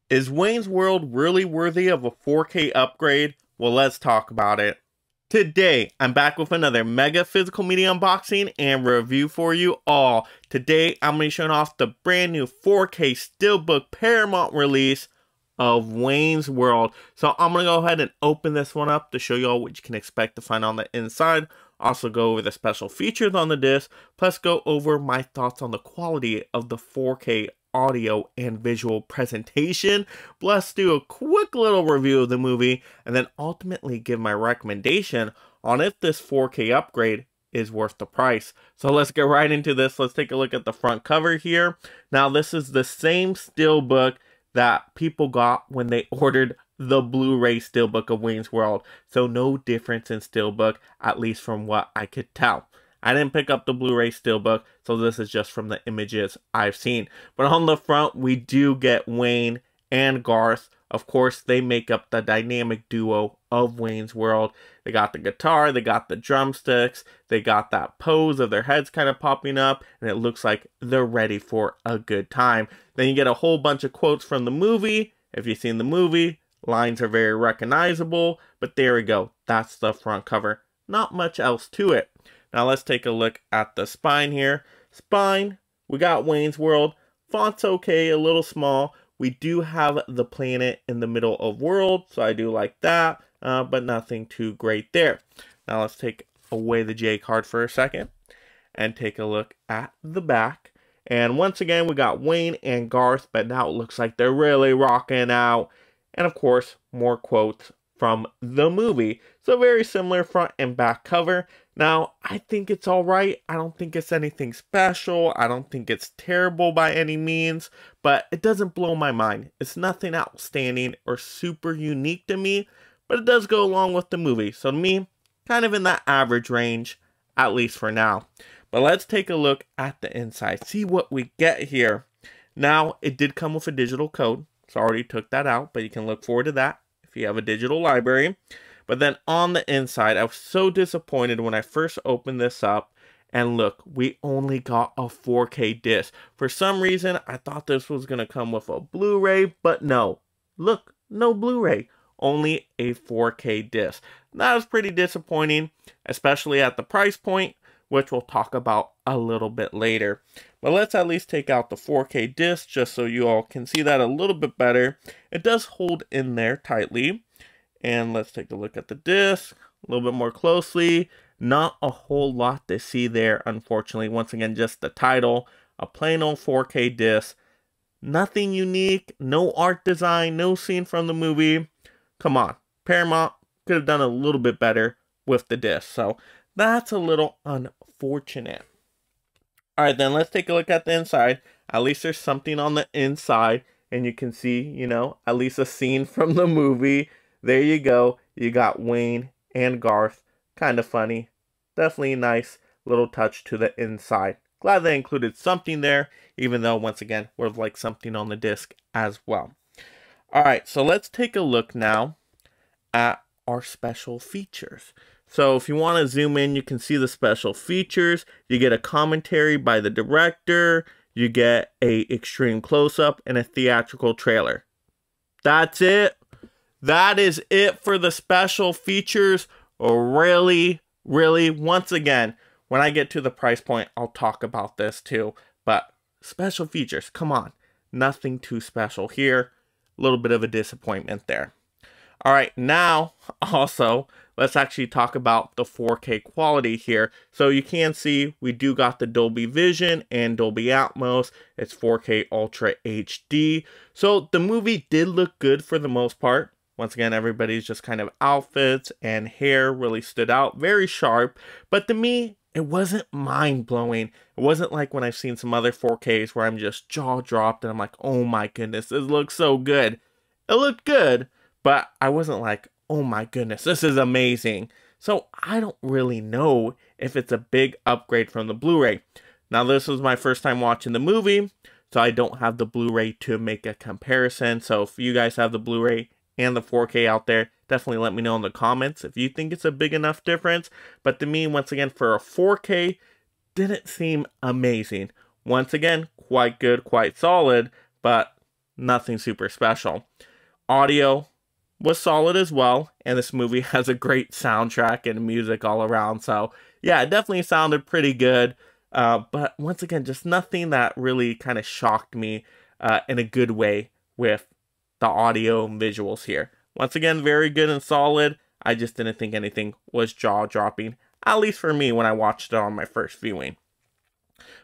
Is Wayne's World really worthy of a 4K upgrade? Well, let's talk about it. Today, I'm back with another mega physical media unboxing and review for you all. Today, I'm going to be showing off the brand new 4K Steelbook Paramount release of Wayne's World. So I'm going to go ahead and open this one up to show you all what you can expect to find on the inside. Also go over the special features on the disc, plus go over my thoughts on the quality of the 4K audio and visual presentation, plus do a quick little review of the movie, and then ultimately give my recommendation on if this 4K upgrade is worth the price. So let's get right into this. Let's take a look at the front cover here. Now this is the same steelbook that people got when they ordered the Blu-ray steelbook of Wayne's World. So no difference in steelbook, at least from what I could tell. I didn't pick up the Blu-ray steelbook, so this is just from the images I've seen. But on the front, we do get Wayne and Garth. Of course, they make up the dynamic duo of Wayne's World. They got the guitar, they got the drumsticks, they got that pose of their heads kind of popping up, and it looks like they're ready for a good time. Then you get a whole bunch of quotes from the movie. If you've seen the movie, lines are very recognizable, but there we go. That's the front cover. Not much else to it. Now let's take a look at the spine here. Spine, we got Wayne's World. Font's okay, a little small. We do have the planet in the middle of world, so I do like that, but nothing too great there. Now let's take away the J card for a second and take a look at the back. And once again, we got Wayne and Garth, but now it looks like they're really rocking out. And of course, more quotes from the movie. So very similar front and back cover. Now, I think it's alright. I don't think it's anything special. I don't think it's terrible by any means, but it doesn't blow my mind. It's nothing outstanding or super unique to me, but it does go along with the movie. So to me, kind of in that average range, at least for now. But let's take a look at the inside, see what we get here. Now, it did come with a digital code, so I already took that out, but you can look forward to that if you have a digital library. But then on the inside, I was so disappointed when I first opened this up. And look, we only got a 4K disc. For some reason, I thought this was going to come with a Blu-ray, but no. Look, no Blu-ray, only a 4K disc. That was pretty disappointing, especially at the price point, which we'll talk about a little bit later. But let's at least take out the 4K disc just so you all can see that a little bit better. It does hold in there tightly. And let's take a look at the disc a little bit more closely. Not a whole lot to see there, unfortunately. Once again, just the title, a plain old 4K disc. Nothing unique, no art design, no scene from the movie. Come on, Paramount could have done a little bit better with the disc. So that's a little unfortunate. Alright, then let's take a look at the inside. At least there's something on the inside. And you can see, you know, at least a scene from the movie. There you go. You got Wayne and Garth. Kind of funny. Definitely a nice little touch to the inside. Glad they included something there, even though, once again, would have liked something on the disc as well. Alright, so let's take a look now at our special features. So if you want to zoom in, you can see the special features. You get a commentary by the director. You get a extreme close-up and a theatrical trailer. That's it. That is it for the special features. Really, once again, when I get to the price point, I'll talk about this too. But special features, come on. Nothing too special here. A little bit of a disappointment there. All right, now also, let's actually talk about the 4K quality here. So you can see we do got the Dolby Vision and Dolby Atmos. It's 4K Ultra HD. So the movie did look good for the most part. Once again, everybody's just kind of outfits and hair really stood out. Very sharp. But to me, it wasn't mind-blowing. It wasn't like when I've seen some other 4Ks where I'm just jaw-dropped and I'm like, oh my goodness, this looks so good. It looked good, but I wasn't like, oh my goodness, this is amazing. So I don't really know if it's a big upgrade from the Blu-ray. Now this was my first time watching the movie, so I don't have the Blu-ray to make a comparison. So if you guys have the Blu-ray and the 4K out there, definitely let me know in the comments if you think it's a big enough difference. But to me, once again, for a 4K, didn't seem amazing. Once again, quite good, quite solid, but nothing super special. Audio was solid as well, and this movie has a great soundtrack and music all around, so yeah, it definitely sounded pretty good, but once again, just nothing that really kind of shocked me in a good way with the audio and visuals here. Once again, very good and solid. I just didn't think anything was jaw-dropping, at least for me when I watched it on my first viewing.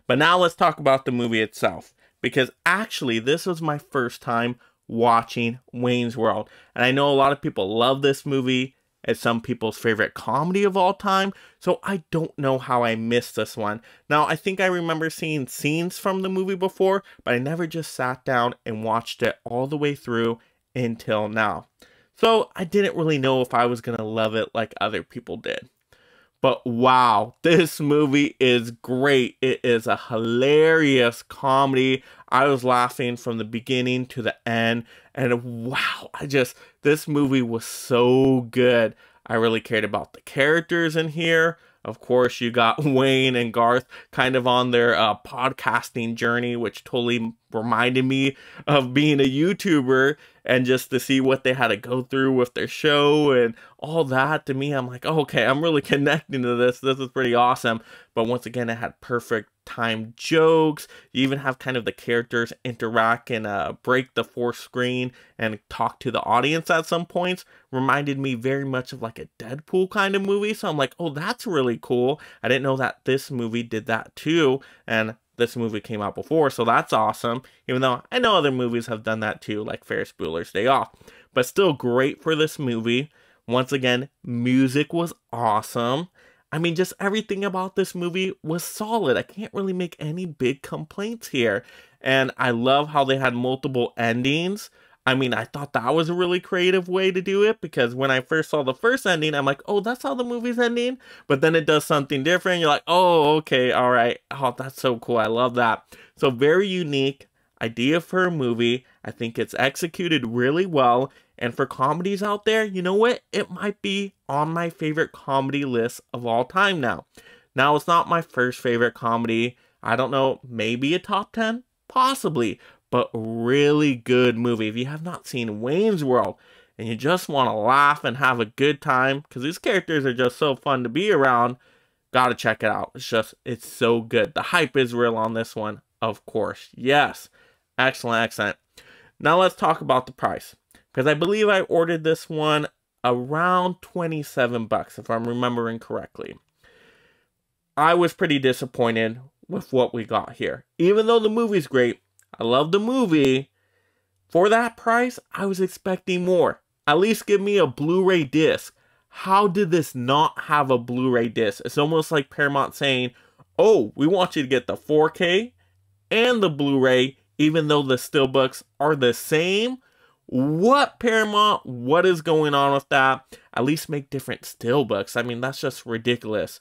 But now let's talk about the movie itself, because actually this was my first time watching Wayne's World, and I know a lot of people love this movie. It's some people's favorite comedy of all time, so I don't know how I missed this one. Now, I think I remember seeing scenes from the movie before, but I never just sat down and watched it all the way through until now. So I didn't really know if I was gonna love it like other people did. But wow, this movie is great. It is a hilarious comedy. I was laughing from the beginning to the end. And wow, this movie was so good. I really cared about the characters in here. Of course, you got Wayne and Garth kind of on their podcasting journey, which totally reminded me of being a YouTuber, and just to see what they had to go through with their show and all that. To me, I'm like, oh, okay, I'm really connecting to this. This is pretty awesome. But once again, it had perfect timed jokes. You even have kind of the characters interact and break the fourth screen and talk to the audience at some points. Reminded me very much of like a Deadpool kind of movie. So I'm like, oh, that's really cool. I didn't know that this movie did that too. And this movie came out before, so that's awesome. Even though I know other movies have done that too, like Ferris Bueller's Day Off. But still great for this movie. Once again, music was awesome. I mean, just everything about this movie was solid. I can't really make any big complaints here. And I love how they had multiple endings. I mean, I thought that was a really creative way to do it, because when I first saw the first ending, I'm like, oh, that's how the movie's ending? But then it does something different. You're like, oh, okay, all right. Oh, that's so cool. I love that. So very unique idea for a movie. I think it's executed really well. And for comedies out there, you know what? It might be on my favorite comedy list of all time now. Now, it's not my first favorite comedy. I don't know, maybe a top 10? Possibly. But really good movie. If you have not seen Wayne's World and you just want to laugh and have a good time, because these characters are just so fun to be around, gotta check it out. It's so good. The hype is real on this one, of course. Yes. Excellent, excellent. Now let's talk about the price, because I believe I ordered this one around 27 bucks, if I'm remembering correctly. I was pretty disappointed with what we got here. Even though the movie's great, I love the movie. For that price, I was expecting more. At least give me a Blu-ray disc. How did this not have a Blu-ray disc? It's almost like Paramount saying, oh, we want you to get the 4K and the Blu-ray, even though the steelbooks are the same. What, Paramount? What is going on with that? At least make different steelbooks. I mean, that's just ridiculous.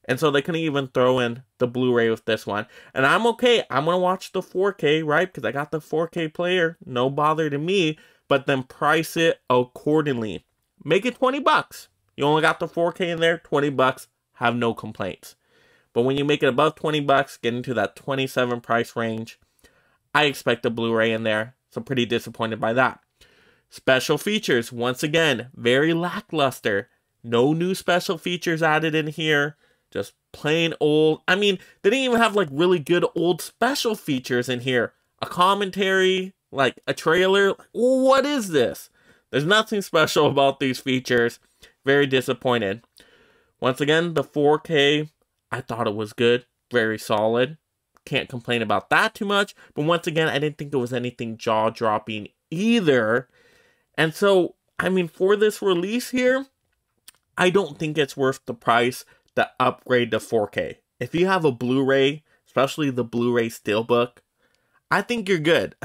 And so they couldn't even throw in the Blu-ray with this one. And I'm okay. I'm going to watch the 4K, right? Because I got the 4K player. No bother to me. But then price it accordingly. Make it 20 bucks. You only got the 4K in there, 20 bucks. Have no complaints. But when you make it above 20 bucks, get into that 27 price range, I expect a Blu-ray in there. So I'm pretty disappointed by that. Special features, once again, very lackluster. No new special features added in here. Just plain old. I mean, they didn't even have like really good old special features in here. A commentary, like a trailer. What is this? There's nothing special about these features. Very disappointed. Once again, the 4K, I thought it was good. Very solid. Can't complain about that too much. But once again, I didn't think there was anything jaw-dropping either. And so, I mean, for this release here, I don't think it's worth the price to upgrade to 4K. If you have a Blu-ray, especially the Blu-ray Steelbook, I think you're good.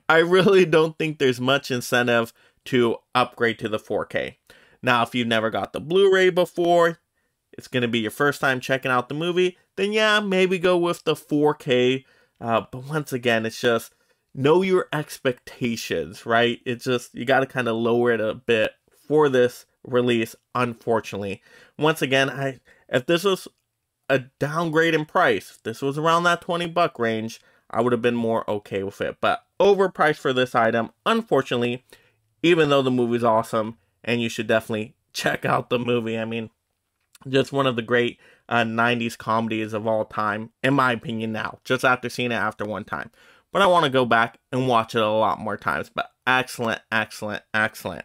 I really don't think there's much incentive to upgrade to the 4K. Now, if you've never got the Blu-ray before, it's going to be your first time checking out the movie, then yeah, maybe go with the 4K. But once again, it's just know your expectations, right? It's just, you got to kind of lower it a bit for this release, unfortunately. Once again, if this was a downgrade in price, if this was around that 20 buck range, I would have been more okay with it. But overpriced for this item, unfortunately, even though the movie's awesome, and you should definitely check out the movie. I mean, just one of the great 90s comedies of all time, in my opinion now, just after seeing it after one time. But I want to go back and watch it a lot more times. But excellent, excellent, excellent.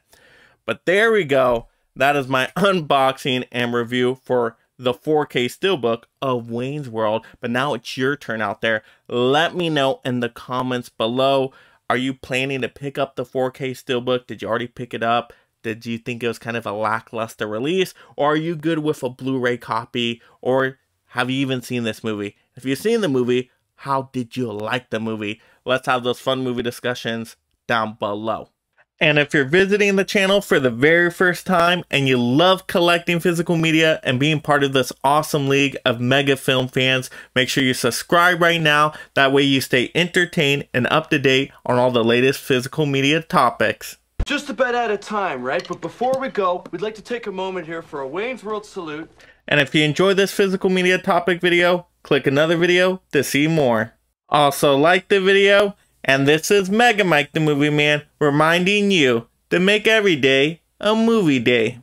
But there we go. That is my unboxing and review for the 4K Steelbook of Wayne's World. But now it's your turn out there. Let me know in the comments below. Are you planning to pick up the 4K Steelbook? Did you already pick it up? Did you think it was kind of a lackluster release? Or are you good with a Blu-ray copy? Or have you even seen this movie? If you've seen the movie, how did you like the movie? Let's have those fun movie discussions down below. And if you're visiting the channel for the very first time and you love collecting physical media and being part of this awesome league of mega film fans, make sure you subscribe right now. That way you stay entertained and up to date on all the latest physical media topics. Just about out of time, right? But before we go, we'd like to take a moment here for a Wayne's World salute. And if you enjoyed this physical media topic video, click another video to see more. Also like the video. And this is Mega Mike the Movie Man reminding you to make every day a movie day.